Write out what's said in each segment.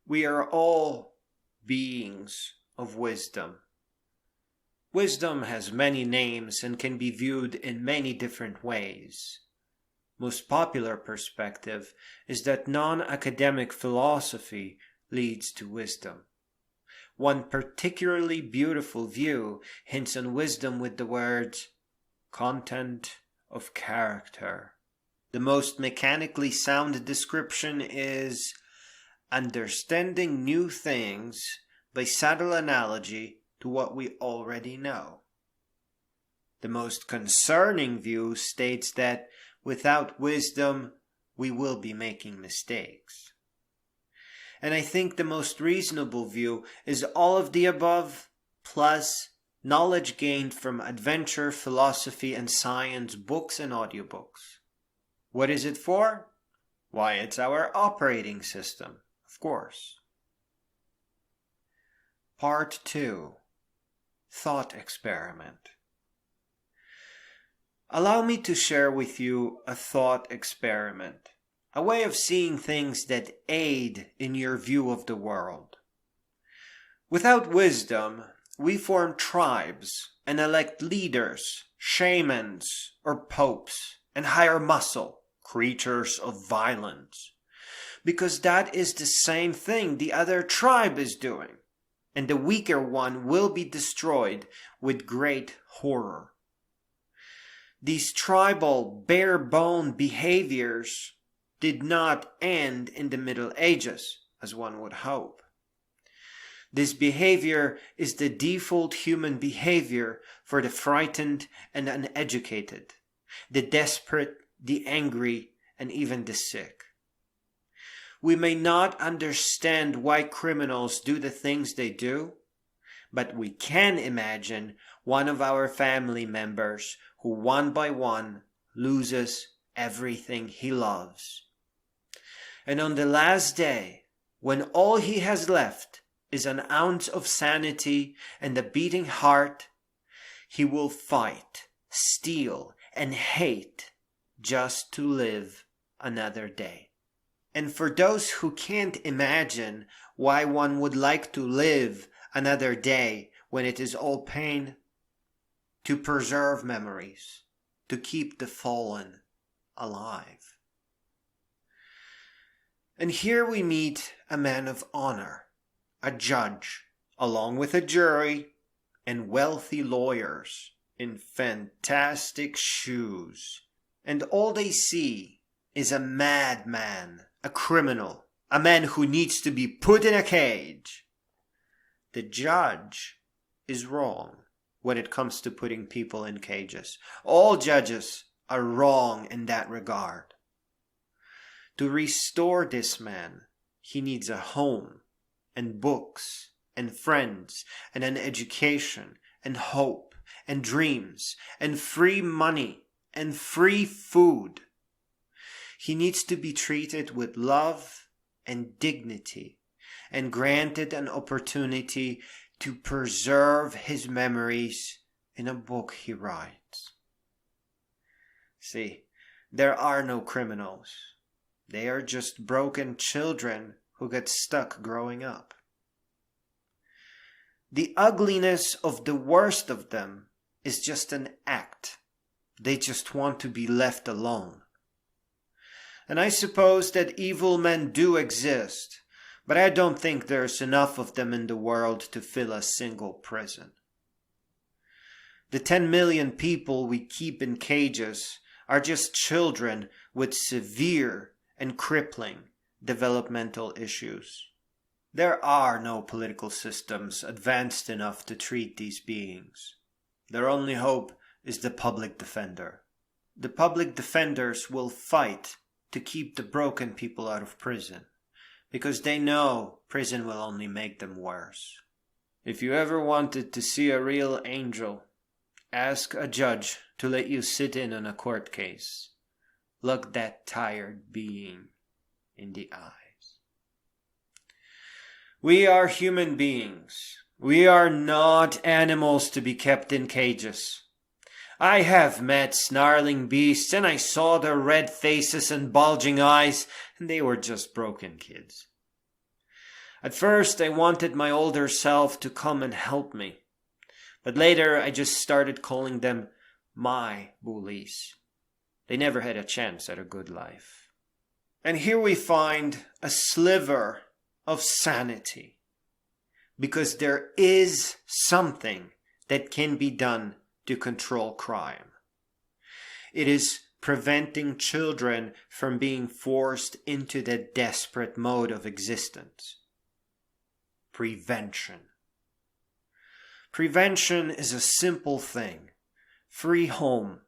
We are all beings of wisdom. Wisdom has many names and can be viewed in many different ways. Most popular perspective is that non-academic philosophy leads to wisdom. One particularly beautiful view hints on wisdom with the words, content of character. The most mechanically sound description is understanding new things by subtle analogy to what we already know. The most concerning view states that without wisdom, we will be making mistakes. And I think the most reasonable view is all of the above, plus knowledge gained from adventure, philosophy, and science books and audiobooks. What is it for? Why, it's our operating system, of course. Part 2. Thought Experiment. Allow me to share with you a thought experiment, a way of seeing things that aid in your view of the world. Without wisdom, we form tribes and elect leaders, shamans, or popes, and hire muscle, creatures of violence, because that is the same thing the other tribe is doing, and the weaker one will be destroyed with great horror. These tribal, bare-bone behaviors did not end in the Middle Ages, as one would hope. This behavior is the default human behavior for the frightened and uneducated, the desperate, the angry, and even the sick. We may not understand why criminals do the things they do, but we can imagine one of our family members who one by one loses everything he loves. And on the last day, when all he has left is an ounce of sanity and a beating heart, he will fight, steal, and hate just to live another day. And for those who can't imagine why one would like to live another day when it is all pain, to preserve memories, to keep the fallen alive. And here we meet a man of honor, a judge, along with a jury and wealthy lawyers in fantastic shoes. And all they see is a madman, a criminal, a man who needs to be put in a cage. The judge is wrong when it comes to putting people in cages. All judges are wrong in that regard. To restore this man, he needs a home, and books, and friends, and an education, and hope, and dreams, and free money, and free food. He needs to be treated with love and dignity, and granted an opportunity to preserve his memories in a book he writes. See, there are no criminals. They are just broken children who get stuck growing up. The ugliness of the worst of them is just an act. They just want to be left alone. And I suppose that evil men do exist, but I don't think there's enough of them in the world to fill a single prison. The 10 million people we keep in cages are just children with severe and crippling developmental issues. There are no political systems advanced enough to treat these beings. Their only hope is the public defender. The public defenders will fight to keep the broken people out of prison, because they know prison will only make them worse. If you ever wanted to see a real angel, ask a judge to let you sit in on a court case. Look that tired being in the eyes. We are human beings. We are not animals to be kept in cages. I have met snarling beasts, and I saw their red faces and bulging eyes, and they were just broken kids. At first, I wanted my older self to come and help me. But later, I just started calling them my bullies. They never had a chance at a good life. And here we find a sliver of sanity. Because there is something that can be done to control crime. It is preventing children from being forced into that desperate mode of existence. Prevention. Prevention is a simple thing. Free home,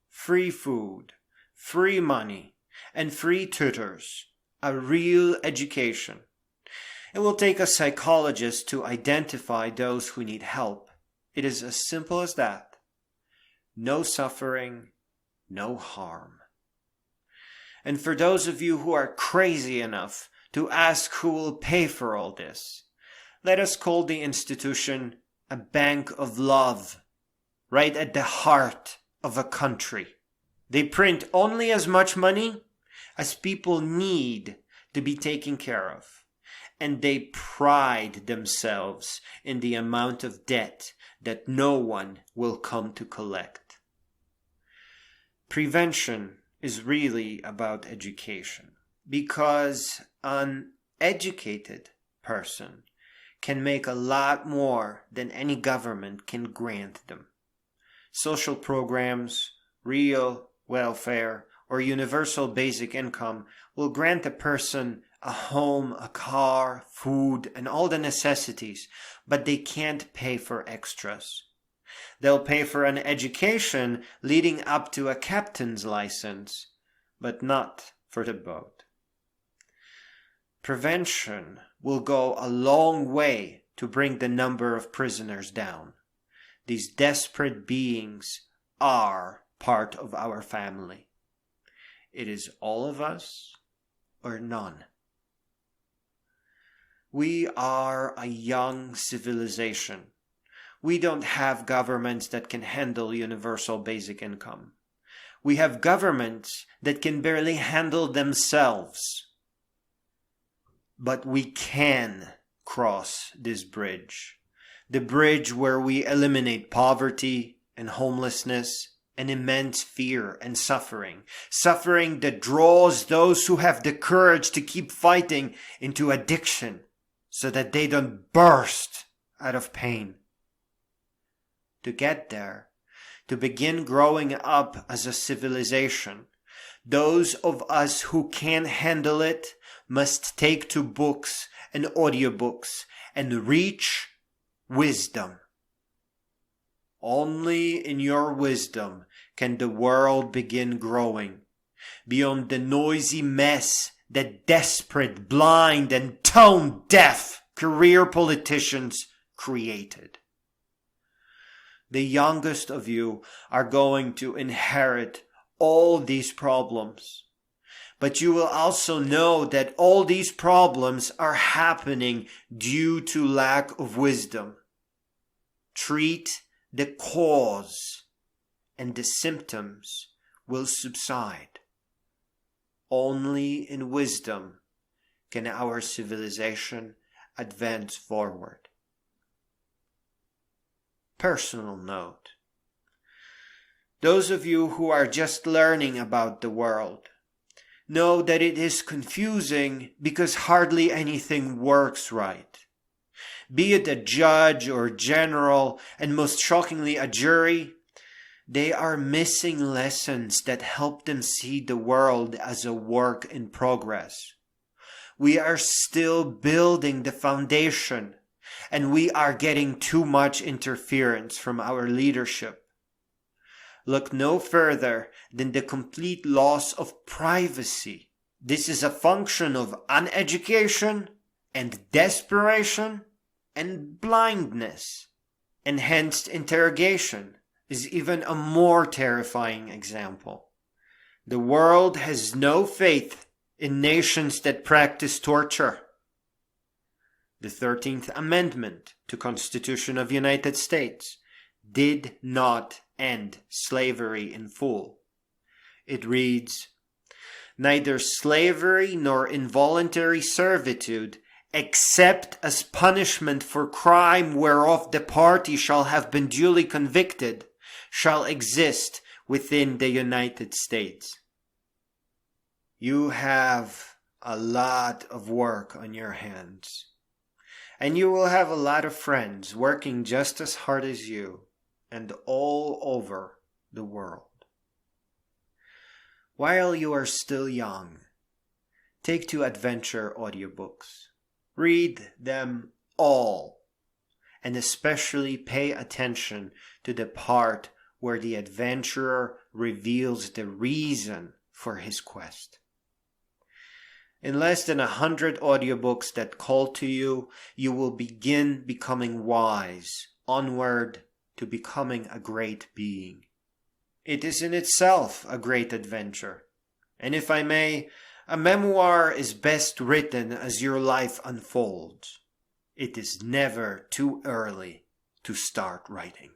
free food, free money, and free tutors. A real education. It will take a psychologist to identify those who need help. It is as simple as that. No suffering, no harm. And for those of you who are crazy enough to ask who will pay for all this, let us call the institution a bank of love, right at the heart of a country. They print only as much money as people need to be taken care of. And they pride themselves in the amount of debt that no one will come to collect. Prevention is really about education, because an educated person can make a lot more than any government can grant them. Social programs, real welfare, or universal basic income will grant a person a home, a car, food, and all the necessities, but they can't pay for extras. They'll pay for an education leading up to a captain's license, but not for the boat. Prevention will go a long way to bring the number of prisoners down. These desperate beings are part of our family. It is all of us or none. We are a young civilization. We don't have governments that can handle universal basic income. We have governments that can barely handle themselves. But we can cross this bridge. The bridge where we eliminate poverty and homelessness and immense fear and suffering. Suffering that draws those who have the courage to keep fighting into addiction, so that they don't burst out of pain. To get there, to begin growing up as a civilization, those of us who can handle it must take to books and audiobooks and reach wisdom. Only in your wisdom can the world begin growing, beyond the noisy mess that desperate, blind, and tone-deaf career politicians created. The youngest of you are going to inherit all these problems. But you will also know that all these problems are happening due to lack of wisdom. Treat the cause, and the symptoms will subside. Only in wisdom can our civilization advance forward. Personal note. Those of you who are just learning about the world know that it is confusing because hardly anything works right. Be it a judge or general, and most shockingly a jury, they are missing lessons that help them see the world as a work in progress. We are still building the foundation, and we are getting too much interference from our leadership. Look no further than the complete loss of privacy. This is a function of uneducation and desperation and blindness. Enhanced interrogation is even a more terrifying example. The world has no faith in nations that practice torture. The 13th Amendment to Constitution of United States did not end slavery in full. It reads, "Neither slavery nor involuntary servitude except as punishment for crime whereof the party shall have been duly convicted, shall exist within the United States. You have a lot of work on your hands, and you will have a lot of friends working just as hard as you and all over the world. While you are still young, take to adventure audiobooks. Read them all, and especially pay attention to the part where the adventurer reveals the reason for his quest. In less than 100 audiobooks that call to you, you will begin becoming wise, onward to becoming a great being. It is in itself a great adventure, and if I may, a memoir is best written as your life unfolds. It is never too early to start writing.